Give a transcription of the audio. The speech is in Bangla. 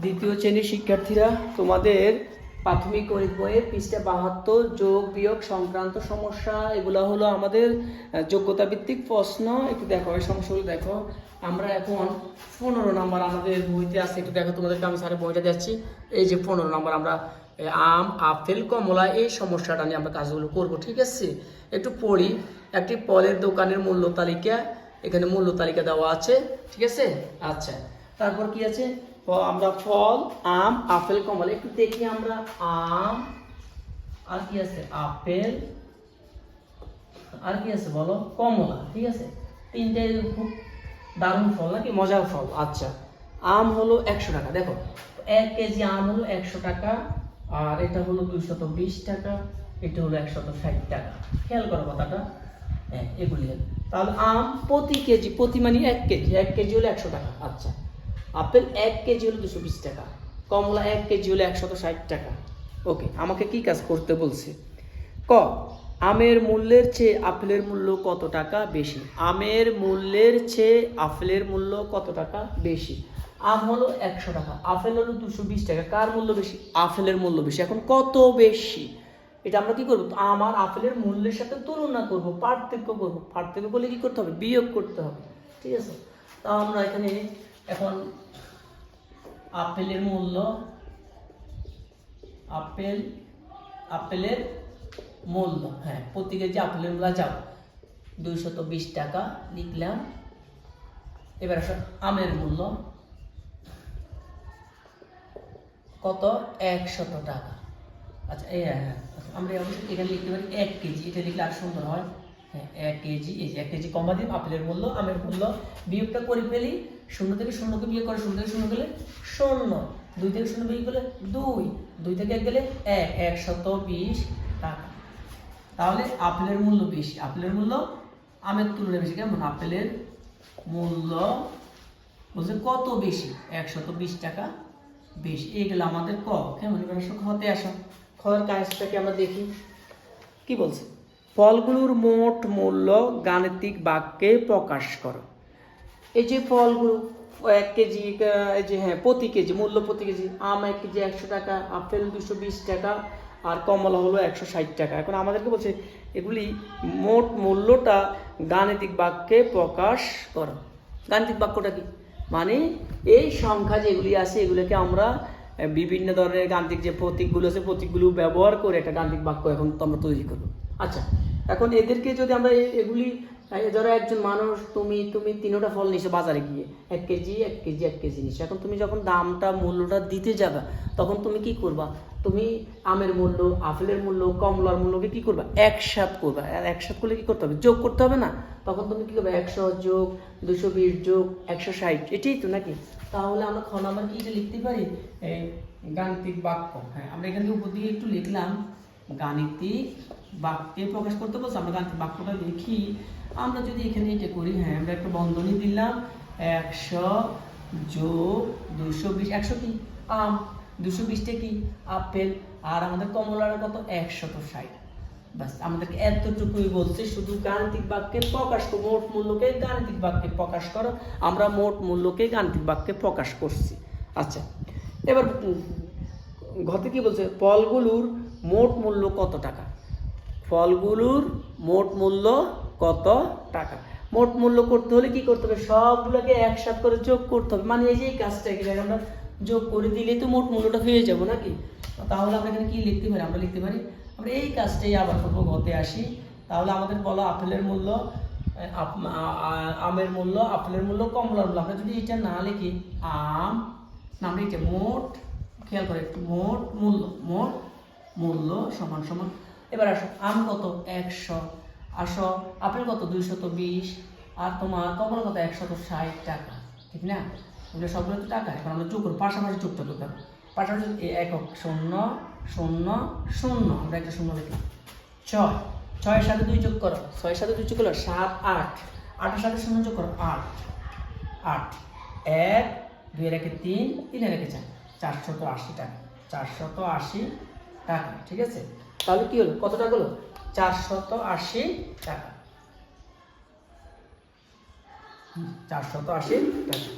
দ্বিতীয় শ্রেণীর শিক্ষার্থীরা, তোমাদের প্রাথমিক গণিত বইয়ের পৃষ্ঠা 72 যোগ বিয়োগ সংক্রান্ত সমস্যা, এগুলো হলো আমাদের যোগ্যতা ভিত্তিক প্রশ্ন। একটু দেখো এই সমস্যাগুলো দেখো। আমরা এখন 15 নম্বর আমাদের বইতে আছে, একটু দেখো তোমাদেরকে আমি স্যারের বইটা দিচ্ছি। এই যে 15 নম্বর আমরা আম, আপেল, কমলা এই সমস্যাটা নিয়ে আমরা কাজগুলো করব, ঠিক আছে? একটু পড়ি। একটি ফলের দোকানের মূল্য তালিকা, এখানে মূল্য তালিকা দেওয়া আছে, ঠিক আছে? আচ্ছা, তারপর কি আছে? আমরা ফল, আম, আপেল, কমলা একটু দেখি আমরা। আম, আর কি আছে? আপেল, আর কি আছে বলো? কমলা, ঠিক আছে? তিনটে খুব দারুণ ফল নাকি, মজার ফল। আচ্ছা, আম হলো 100 টাকা। দেখো 1 কেজি আম হলো 100 টাকা, আর এটা হলো 220 টাকা, এটা হলো 160 টাকা। খেয়াল করো কথাটা, হ্যাঁ এগুলি। তাহলে আম প্রতি কেজি, প্রতি মানে 1 কেজি, 1 কেজি হলো 100 টাকা। আচ্ছা, আপেল 1 কেজি হলো 220 টাকা, কমলা 1 কেজি হলো 160 টাকা। ওকে, আমাকে কি কাজ করতে বলছে? ক, আমের মূল্যের চেয়ে আপেলের মূল্য কত টাকা বেশি? আমের মূল্যের চেয়ে আপেলের মূল্য কত টাকা বেশি? আম হলো 100 টাকা, আপেল হলো 220 টাকা, কার মূল্য বেশি? আপেলের মূল্য বেশি। এখন কত বেশি এটা আমরা কি করবো? আম আর আপেলের মূল্যের সাথে তুলনা করব, পার্থক্য করব। পার্থক্য করলে কি করতে হবে? বিয়োগ করতে হবে, ঠিক আছে? তা আমরা এখানে এখন আপেলের মূল্য, আপেলের মূল্য, হ্যাঁ প্রতি কেজি আপেলের মূল্য যাও 220 টাকা লিখলাম। এবার আসো আমের মূল্য কত? 100 টাকা। আচ্ছা হ্যাঁ, আমরা এখানে লিখতে পারি 1 কেজি, এটা লিখলে আর সুন্দর হয়। হ্যাঁ 1 কেজি, এই যে 1 কেজি কমা দিন আপেলের মূল্য, আমের মূল্য, বিয়োগটা করে ফেলি। 0 থেকে 0কে বিয়োগ করে, 0 থেকে 0 গেলে 0, 2 থেকে 0 বিয়োগ করলে 2, 2 থেকে 1 গেলে 1, 120 টাকা। তাহলে আপেলের মূল্য বেশি, আপেলের মূল্য আমের তুলনায় বেশি। কেমন? আপেলের মূল্য বলছে কত বেশি? 120 টাকা বেশি। এই গেল আমাদের ক। কেমন? এবার আসো খতে আসো। খর কাজটাকে আমরা দেখি কি বলছে। ফলগুলোর মোট মূল্য গাণিতিক বাক্যে প্রকাশ করো। এই যে ফলগুলো 1 কেজি, এই যে হ্যাঁ প্রতি কেজি মূল্য, প্রতি কেজি আম 1 কেজি 100 টাকা, আপেল 220 টাকা, আর কমলা হলো 160 টাকা। এখন আমাদেরকে বলছে এগুলি মোট মূল্যটা গাণিতিক বাক্যে প্রকাশ করো। গাণিতিক বাক্যটা কি? মানে এই সংখ্যা যেগুলি আছে এগুলোকে আমরা বিভিন্ন ধরনের গাণিতিক যে প্রতীকগুলো আছে, প্রতীকগুলো ব্যবহার করে একটা গাণিতিক বাক্য এখন তো আমরা তৈরি করবো। আচ্ছা, এখন এদেরকে যদি আমরা এগুলি, ধরো একজন মানুষ, তুমি তিনটা ফল নিছো বাজারে গিয়ে, 1 কেজি 1 কেজি 1 কেজি নিছো। এখন তুমি যখন দামটা, মূল্যটা দিতে যাবে, তখন তুমি কি করবা? তুমি আমের মূল্য, আপেলের মূল্য, কমলার মূল্যকে কি করবা? একসাথ করবা। আর একসাথ করলে কি করতে হবে? যোগ করতে হবে না? তখন তুমি কি করবে? 100 যোগ 220 যোগ 160, এটাই তো নাকি? তাহলে আমরা খ নাম্বার কি লিখতে পারি? গাণিতিক বাক্য। হ্যাঁ, আমরা এখানে উপর দিকে একটু লিখলাম গাণিতিক বাক্যে প্রকাশ করতে বলছে। আমরা গাণিতিক বাক্যটা লিখি। আমরা যদি এখানে এটা করি, হ্যাঁ আমরা একটা বন্ধনী দিলাম, 100 যোগ 220, 100 কি? আম, 220টা কি? আপেল, আর আমাদের কমলার কত? 160। বাস, আমাদেরকে এতটুকুই বলছে, শুধু গাণিতিক বাক্যে প্রকাশ করো, মোট মূল্যকে গাণিতিক বাক্যে প্রকাশ করো। আমরা মোট মূল্যকে গাণিতিক বাক্যে প্রকাশ করছি। আচ্ছা, এবার ঘতে কি বলছে? ফলগুলোর মোট মূল্য কত টাকা? ফলগুলোর মোট মূল্য কত টাকা? মোট মূল্য করতে হলে কি করতে হবে? সবগুলোকে একসাথে করে যোগ করতে হবে। মানে এই যে কাজটা এখানে আমরা যোগ করে দিলে তো মোট মূল্যটা হয়ে যাবো নাকি? তাহলে আমরা এখানে কি লিখতে পারি? আমরা লিখতে পারি, আমরা এই কাজটাই আবার করবো, ঘতে আসি। তাহলে আমাদের বলো আপেলের মূল্য, আমের মূল্য, আপেলের মূল্য, কমলার মূল্য। আমরা যদি এটা না লিখি, আম না, আমরা এটা মোট, খেয়াল করে একটু, মোট মূল্য সমান সমান। এবার আসো আম কত? 100, আসো আপেল কত? 220, আর তোমার কমলা কত? 160 টাকা, ঠিক না? এগুলো সবগুলো তো টাকা। এখন আমরা যোগ করবো, পাশাপাশি যোগটা করতে হবে। পাশাপাশি একক 0 0 0, আমরা একটা 0 লিখলাম। 6, 6 এর সাথে 2 যোগ করো, 6 এর সাথে 2 যোগ করো 7 8, 8 এর সাথে 0 যোগ করো 8 8, 1 2 এর একে 3, 3 এর একে 4, 480 টাকা। 480 টাকা, ঠিক আছে? তাহলে কি হলো? কত টাকা হলো? 480 টাকা। 480 টাকা।